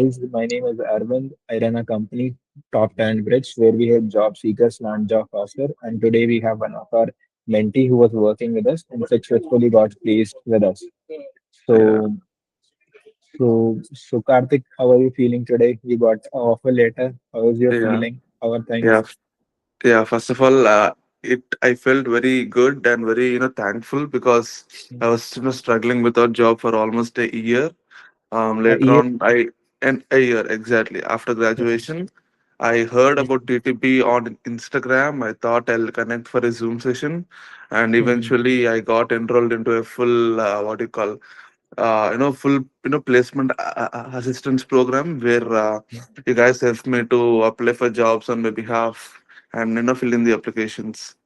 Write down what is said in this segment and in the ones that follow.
guys, my name is Arvind. I run a company, Top Talent Bridge, where we help job seekers land job faster. And today we have one of our mentee who was working with us and successfully got placed with us. Yeah, So, so Karthik, how are you feeling today? You got an offer letter. How is your yeah, feeling? How are yeah, things? yeah. First of all, I felt very good and very thankful because I was struggling without job for almost a year. A Later year. on, I and a year exactly after graduation, I heard about TTP on Instagram. I thought I'll connect for a Zoom session, and eventually I got enrolled into a full what do you call full placement assistance program where you guys helped me to apply for jobs on my behalf and fill in the applications.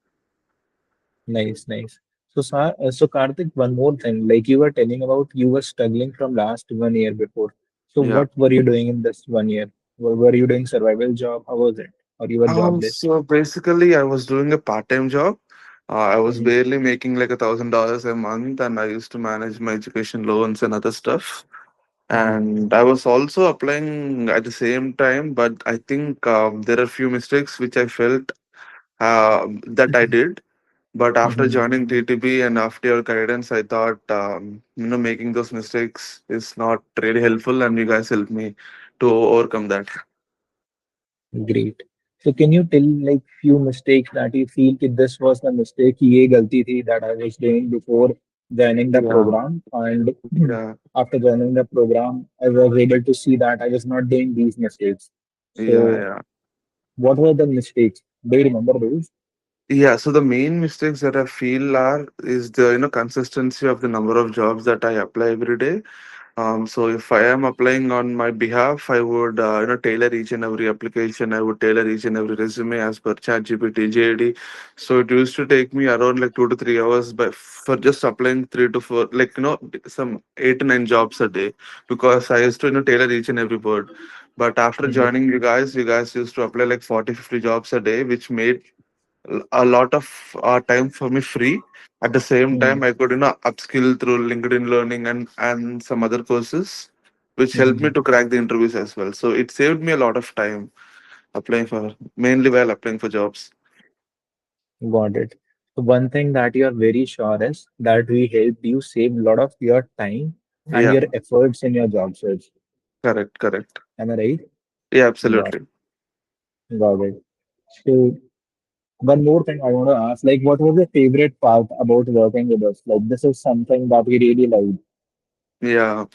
Nice, nice. So Karthik, one more thing. Like you were telling about, you were struggling from last 1 year before. So Yeah. what were you doing in this 1 year? Were you doing survival job? How was it? Or you were jobless? So basically, I was doing a part-time job. I was Mhm, barely making like $1,000 a month, and I used to manage my education loans and other stuff. mhm, And I was also applying at the same time, but I think there are few mistakes which I felt that I mhm, did. But after mhm. joining TTP and after your guidance, I thought making those mistakes is not really helpful, and you guys helped me to overcome that. Great. So can you tell like few mistakes that you feel that this was the mistake, ये गलती थी that I was doing before joining the Yeah, program, and yeah, after joining the program, I was able to see that I was not doing these mistakes. yeah, So yeah. what were the mistakes? Do you remember those? Yeah, so the main mistakes that I feel are is the consistency of the number of jobs that I apply every day. So if I am applying on my behalf, I would tailor each and every application. I would tailor each and every resume as per ChatGPT, JD. So it used to take me around like 2 to 3 hours, but for just applying three to four, like some 8 to 9 jobs a day, because I used to tailor each and every word. But after Mhm, joining you guys used to apply like 40 to 50 jobs a day, which made a lot of time for me free. At the same mhm, time, I could upskill through LinkedIn Learning and some other courses, which helped me mhm. to crack the interviews as well. So it saved me a lot of time applying for mainly while applying for jobs. Got it. So one thing that you are very sure is that we help you save a lot of your time and Yeah, your efforts in your job search. correct, correct. Am I right? Yeah, Got, absolutely. got it. So one more thing I want to ask, like, what was your favorite part about working with us? Like, this is something that we really like. Yeah.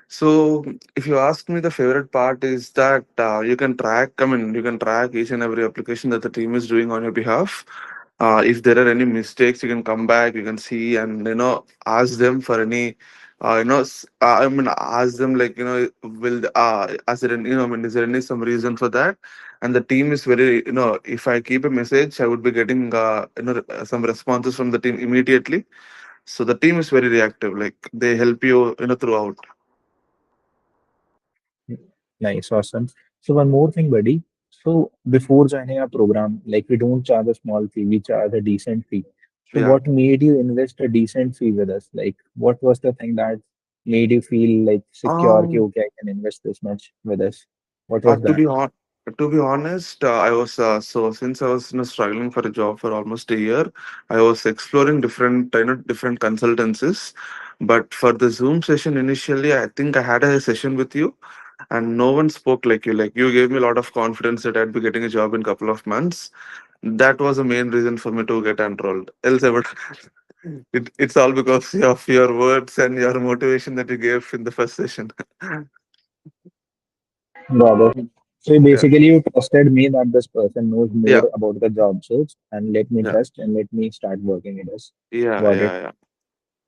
So if you ask me, the favorite part is that you can track, you can track each and every application that the team is doing on your behalf. If there are any mistakes, you can come back, you can see and, ask them for any, ask them like, is there any, is there any some reason for that? And the team is very, if I keep a message, I would be getting, some responses from the team immediately. So the team is very reactive, like they help you, throughout. Nice, awesome. So one more thing, buddy. So before joining our program, like we don't charge a small fee, we charge a decent fee. So Yeah. what made you invest a decent fee with us? Like what was the thing that made you feel like secure, कि, Um. okay, I can invest this much with us? What Uh, was to that? be on, to be honest, I was so since I was struggling for a job for almost a year, I was exploring different consultancies. But for the Zoom session initially, I think I had a session with you, and no one spoke like you. Like you gave me a lot of confidence that I'd be getting a job in couple of months. That was the main reason for me to get enrolled. Else I would. It's all because of your words and your motivation that you gave in the first session. Got it. So Yeah, basically, you trusted me that this person knows yeah, more about the job search and let me yeah, trust and let me start working with us. yeah, Got it. yeah, yeah.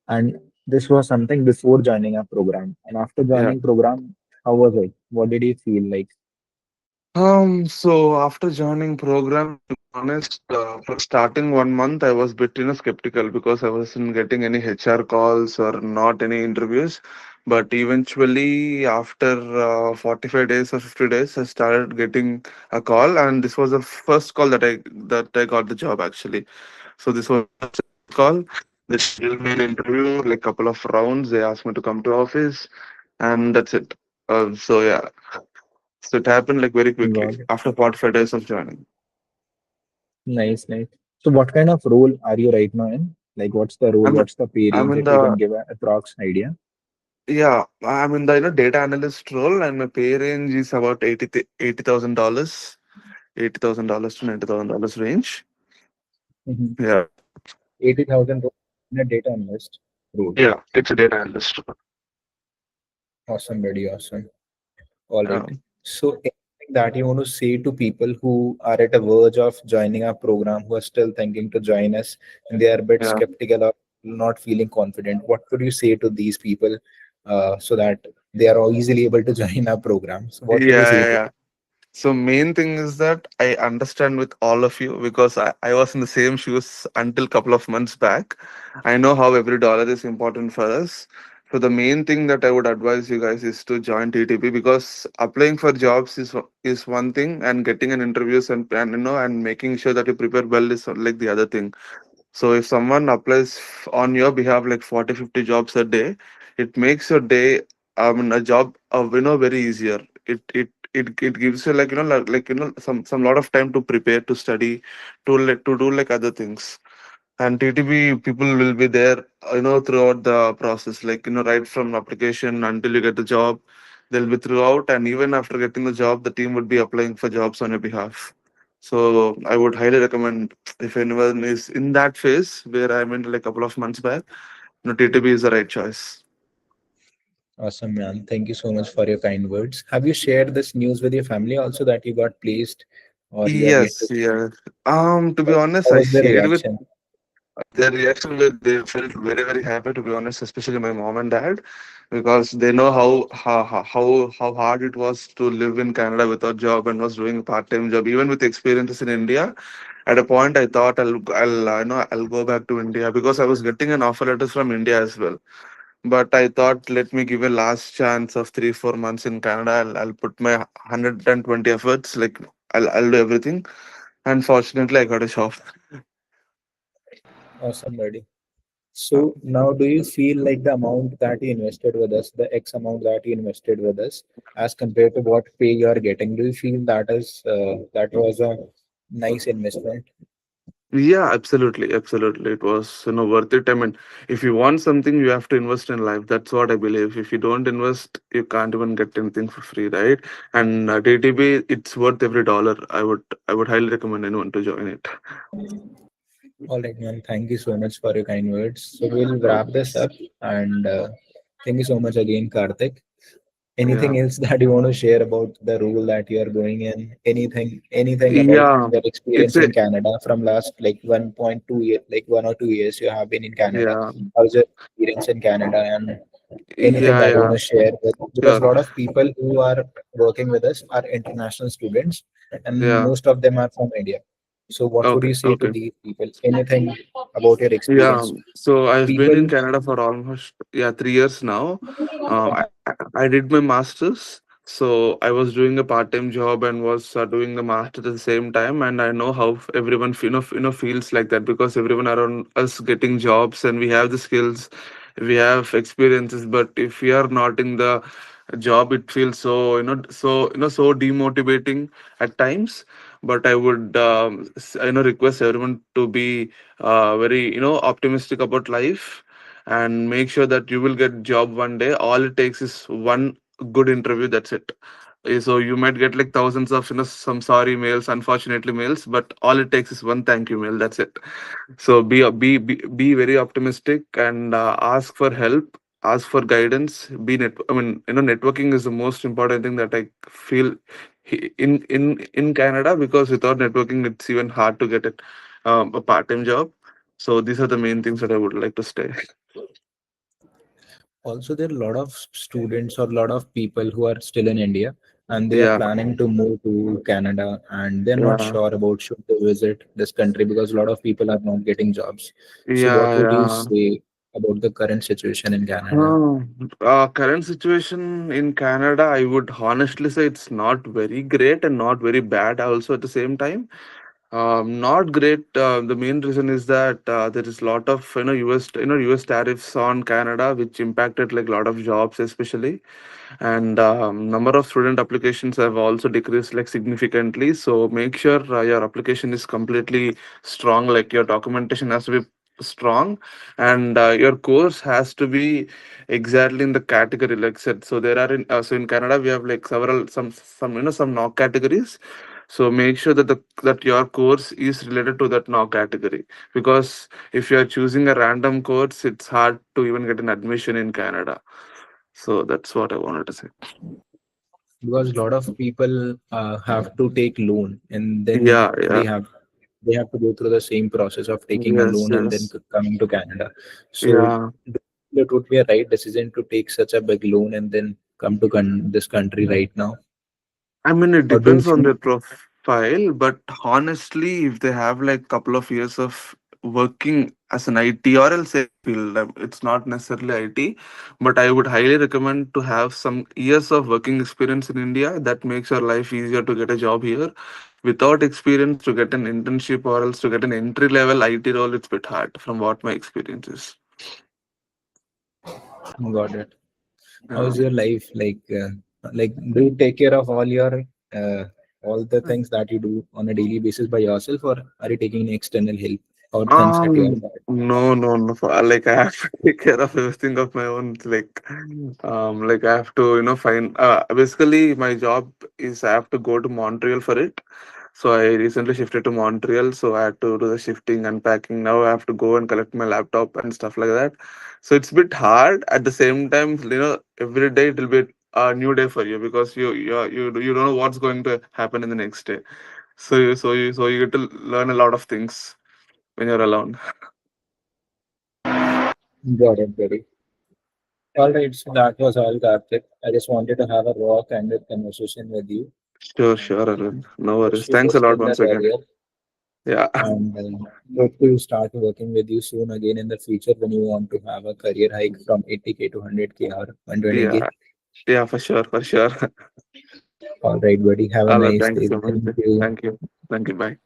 And this was something before joining our program. And after Yeah. joining program, how was it? What did you feel like? So after joining program, to be honest, for starting 1 month, I was bit, skeptical because I wasn't getting any HR calls or not any interviews. But eventually, after 45 days or 50 days, I started getting a call, and this was the first call that I got the job actually. So this was call. They scheduled me an interview, like couple of rounds. They asked me to come to office, and that's it. So yeah. So it happened like very quickly Got it. after 45 days of joining. Nice, nice. So what kind of role are you right now in? Like what's the role? I'm What's the pay I'm range in if you can the give a approx idea? Yeah, I'm in the data analyst role, and my pay range is about $80,000, $80,000 to $90,000 range. Mm-hmm. Yeah, 80,000 in a data analyst role. yeah, it's a data analyst role. Awesome, very awesome. All right. Um, So, anything that you want to say to people who are at a verge of joining our program, who are still thinking to join us, and they are a bit yeah, skeptical or not feeling confident, what would you say to these people so that they are all easily able to join our program? So, yeah, what would you say yeah, to yeah. So main thing is that I understand with all of you because I was in the same shoes until couple of months back. I know how every dollar is important for us. So the main thing that I would advise you guys is to join TTP because applying for jobs is one thing and getting an interviews and and making sure that you prepare well is like the other thing. So if someone applies on your behalf like 40, 50 jobs a day, it makes your day, I mean, a job, very easier. It gives you like, some lot of time to prepare, to study, to do like other things. And TTP people will be there, throughout the process, like, right from application until you get the job, they'll be throughout. And even after getting the job, the team would be applying for jobs on your behalf. So I would highly recommend if anyone is in that phase where I'm in like a couple of months back, TTP is the right choice. Awesome, man. Thank you so much for your kind words. Have you shared this news with your family also that you got placed or you are yet to? Yes, yeah. To be honest, How I was their shared with reaction? their reaction where they felt very, very happy, to be honest, especially my mom and dad, because they know how hard it was to live in Canada without job and was doing a part-time job, even with experiences in India. At a point, I thought I'll go back to India because I was getting an offer letters from India as well. But I thought, let me give a last chance of 3 4 months in Canada. I'll put my 120 efforts. Like I'll do everything. Unfortunately, I got a job. Awesome, buddy. So now, do you feel like the amount that you invested with us, the X amount that you invested with us, as compared to what pay you are getting, do you feel that was a nice investment? Yeah, absolutely, absolutely. It was worth it. I mean, if you want something, you have to invest in life. That's what I believe. If you don't invest, you can't even get anything for free, right? And TTB, it's worth every dollar. I would highly recommend anyone to join it. All right, man. Thank you so much for your kind words. So we'll wrap Okay. this up, and thank you so much again, Karthik. Yeah. Anything else that you want to share about the role that you are going in? Anything about Yeah. your It's experience a in Canada from last like 1.2 year, like 1 or 2 years you have been in Canada. yeah. How's your experience in Canada and anything Yeah. that you want Yeah. to share with? Because a Sure. lot of people who are working with us are international students, and Yeah. most of them are from India. So what would Okay. you say to Okay. these people? Anything about your Yeah, experience? so I've been People. in Canada for almost 3 years now. I did my masters, so I was doing a part-time job and was doing the master at the same time. And I know how everyone feels like that because everyone around us getting jobs and we have the skills, we have experiences, but if we are not in the job, it feels so demotivating at times. But I would request everyone to be very optimistic about life and make sure that you will get job one day. All it takes is one good interview, that's it. So you might get like thousands of some sorry mails, unfortunately mails, but all it takes is one thank you mail, that's it. So be very optimistic and ask for help, ask for guidance. I mean, networking is the most important thing that I feel in Canada, because without networking, it's even hard to get it a part-time job. So these are the main things that I would like to stay. Also, there are a lot of students or a lot of people who are still in India and they are Yeah, planning to move to Canada and they're not yeah, sure about should they visit this country because a lot of people are not getting jobs. So, what yeah, would you yeah. say about the current situation in Canada? Uh, Current situation in Canada, I would honestly say it's not very great and not very bad also at the same time. Not great. The main reason is that there is a lot of US tariffs on Canada, which impacted like a lot of jobs, especially, and number of student applications have also decreased like significantly. So make sure your application is completely strong. Like your documentation has to be strong, and your course has to be exactly in the category like said. So there are in Canada we have like several some some knock categories. So make sure that that your course is related to that now category, because if you are choosing a random course, it's hard to even get an admission in Canada. So that's what I wanted to say. Because a lot of people have to take loan, and then Yeah, yeah. they have to go through the same process of taking a Yes, loan and then yes. coming to Canada. So Yeah. it would be a right decision to take such a big loan and then come to this country right now. I mean, it Or do you depends on feel their profile, but honestly, if they have like couple of years of working as an IT or else any field, it's not necessarily IT, but I would highly recommend to have some years of working experience in India. That makes your life easier to get a job here. Without experience, to get an internship or else to get an entry level IT role, it's a bit hard from what my experience is. got it? Yeah. How's your life like? Do you take care of uh, all the things that you do on a daily basis by yourself, or are you taking external help or things at your side? No, no, no. Like I have to take care of everything of my own. Like I have to, find. Basically, my job is I have to go to Montreal for it. So I recently shifted to Montreal, so I had to do the shifting, unpacking. Now I have to go and collect my laptop and stuff like that. So it's a bit hard. At the same time, every day it will be a new day for you, because you don't know what's going to happen in the next day. So you get to learn a lot of things when you're alone. Got it, buddy. All right, so that was all, Karthik. I just wanted to have a raw, candid conversation with you Sure, and sure, Arvind. No wish worries. you Thanks a best lot in the once again. career. Yeah, And hope to start working with you soon again in the future when you want to have a career hike from 80K to 100K or 120K. yeah, yeah, for sure, for sure. All right, buddy. Have a All right, nice thank you day. so much. Thank you. Thank you. Thank you. Bye.